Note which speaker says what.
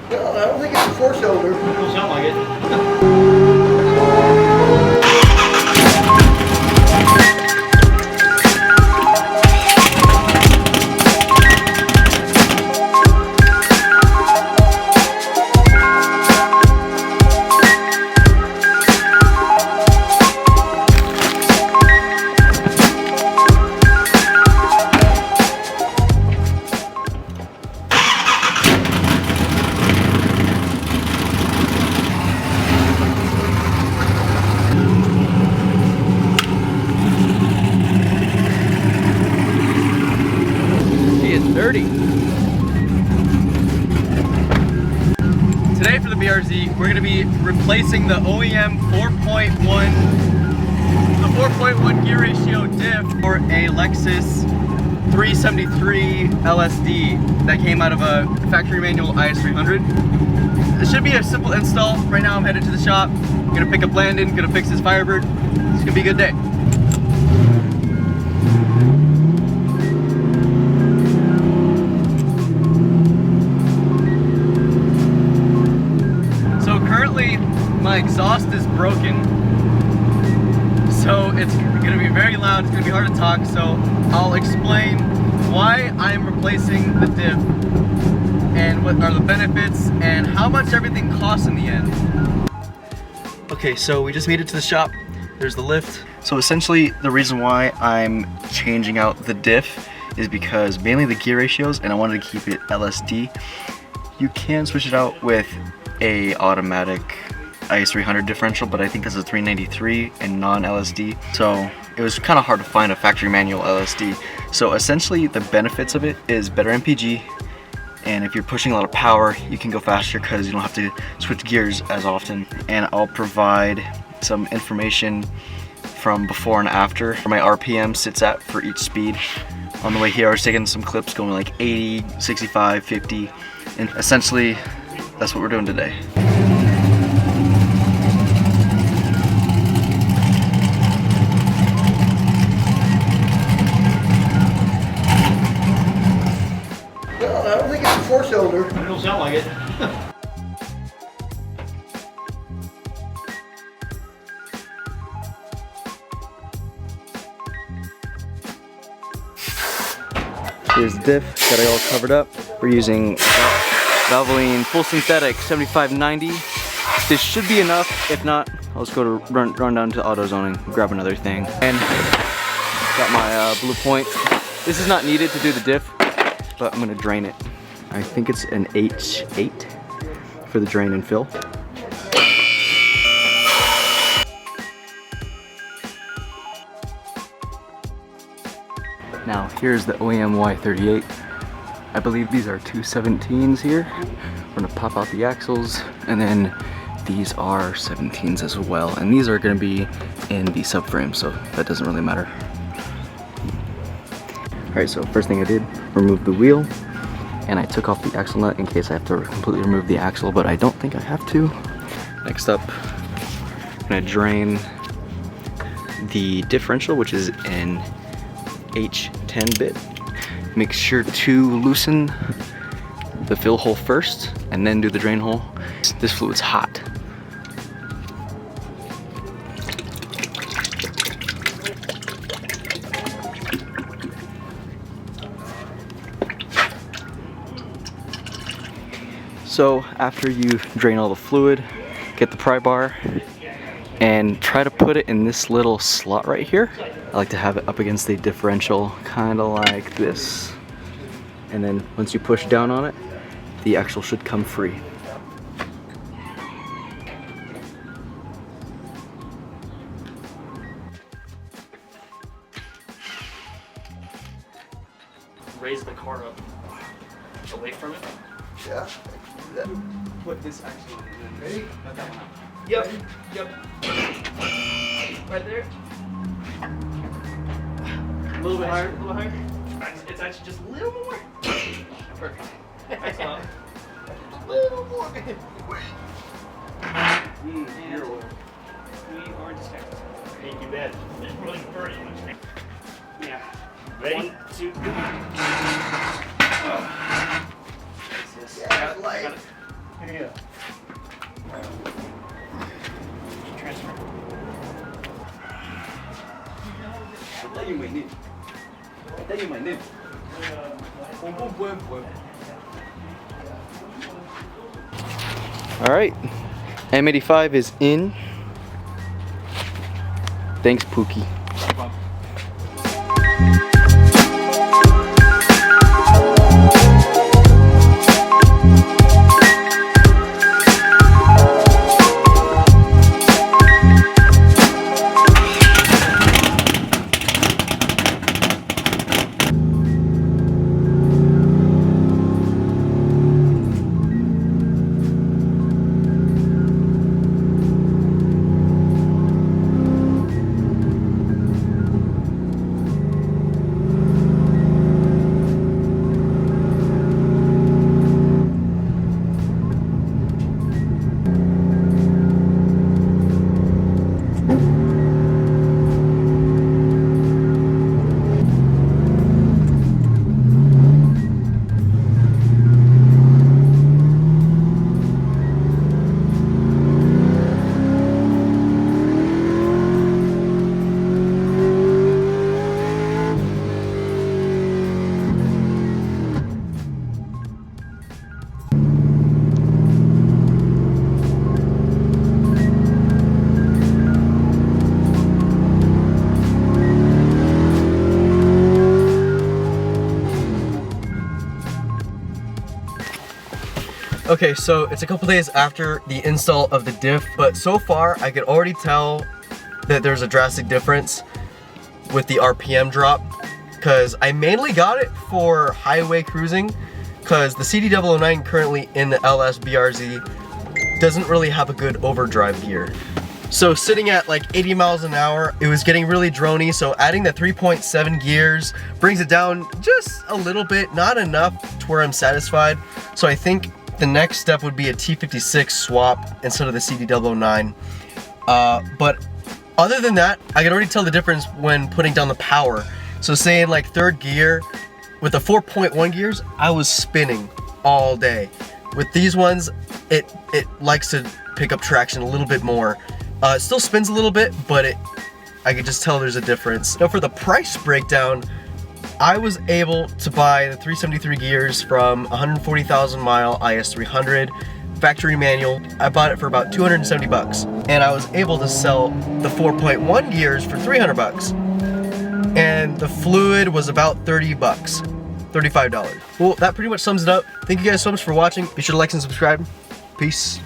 Speaker 1: Well, I don't think it's a four-cylinder.
Speaker 2: It'll sound like it. Dirty. Today for the BRZ, we're going to be replacing the OEM 4.1 gear ratio diff for a Lexus 373 LSD that came out of a factory manual IS300. It should be a simple install. Right now I'm headed to the shop. I'm going to pick up Landon, going to fix his Firebird. It's going to be a good day. My exhaust is broken, so it's going to be very loud. It's going to be hard to talk, so I'll explain why I'm replacing the diff and what are the benefits and how much everything costs in the end. Okay, so we just made it to the shop. There's the lift. So essentially the reason why I'm changing out the diff is because mainly the gear ratios, and I wanted to keep it LSD. You can switch it out with a automatic IS300 differential, but I think this is 393 and non-LSD, so it was kind of hard to find a factory manual LSD. So essentially the benefits of it is better MPG, and if you're pushing a lot of power you can go faster because you don't have to switch gears as often. And I'll provide some information from before and after where my RPM sits at for each speed. On the way here I was taking some clips going like 80, 65, 50, and essentially that's what we're doing today.
Speaker 1: Four-cylinder.
Speaker 2: It'll sound like it. Here's the diff, got it all covered up. We're using Valvoline full synthetic 7590. This should be enough. If not, I'll just go to run down to AutoZone and grab another thing. And got my blue point. This is not needed to do the diff, but I'm gonna drain it. I think it's an H8 for the drain and fill. Now here's the OEM Y38. I believe these are 217s here. We're gonna pop out the axles, and then these are 17s as well. And these are gonna be in the subframe, so that doesn't really matter. All right, so first thing I did, remove the wheel. And I took off the axle nut in case I have to completely remove the axle, but I don't think I have to. Next up, I'm gonna drain the differential, which is an H10 bit. Make sure to loosen the fill hole first and then do the drain hole. This fluid's hot. So after you drain all the fluid, get the pry bar and try to put it in this little slot right here. I like to have it up against the differential, kind of like this. And then once you push down on it, the axle should come free. Raise the car up away from it.
Speaker 1: Yeah.
Speaker 2: Put this axle on and then
Speaker 1: Ready?
Speaker 2: let that one out. Yep, yep. Right there. A little bit higher, a little higher. It's actually just a little more. Perfect. Excellent. A little more. And we are disconnected.
Speaker 3: Thank you, Ben. It's really pretty.
Speaker 2: Yeah.
Speaker 3: Ready?
Speaker 2: 1, 2, 3.
Speaker 1: Yeah, it's light.
Speaker 3: Here you go. Transfer.
Speaker 2: I thought you might need. I thought you might need. All right, M85 is in. Thanks, Pookie. Okay, so it's a couple days after the install of the diff, but so far I could already tell that there's a drastic difference with the RPM drop, because I mainly got it for highway cruising, because the CD009 currently in the LS BRZ doesn't really have a good overdrive gear. So sitting at like 80 miles an hour, it was getting really drony, so adding the 3.7 gears brings it down just a little bit, not enough to where I'm satisfied. So I think the next step would be a T56 swap instead of the CD009. But other than that, I can already tell the difference when putting down the power. So say in like third gear, with the 4.1 gears, I was spinning all day. With these ones, it likes to pick up traction a little bit more. It still spins a little bit, but I could just tell there's a difference. Now for the price breakdown, I was able to buy the 373 gears from 140,000 mile IS300 factory manual. I bought it for about 270 bucks, and I was able to sell the 4.1 gears for 300 bucks, and the fluid was about 30 bucks, $35. Well, that pretty much sums it up. Thank you guys so much for watching. Be sure to like and subscribe. Peace.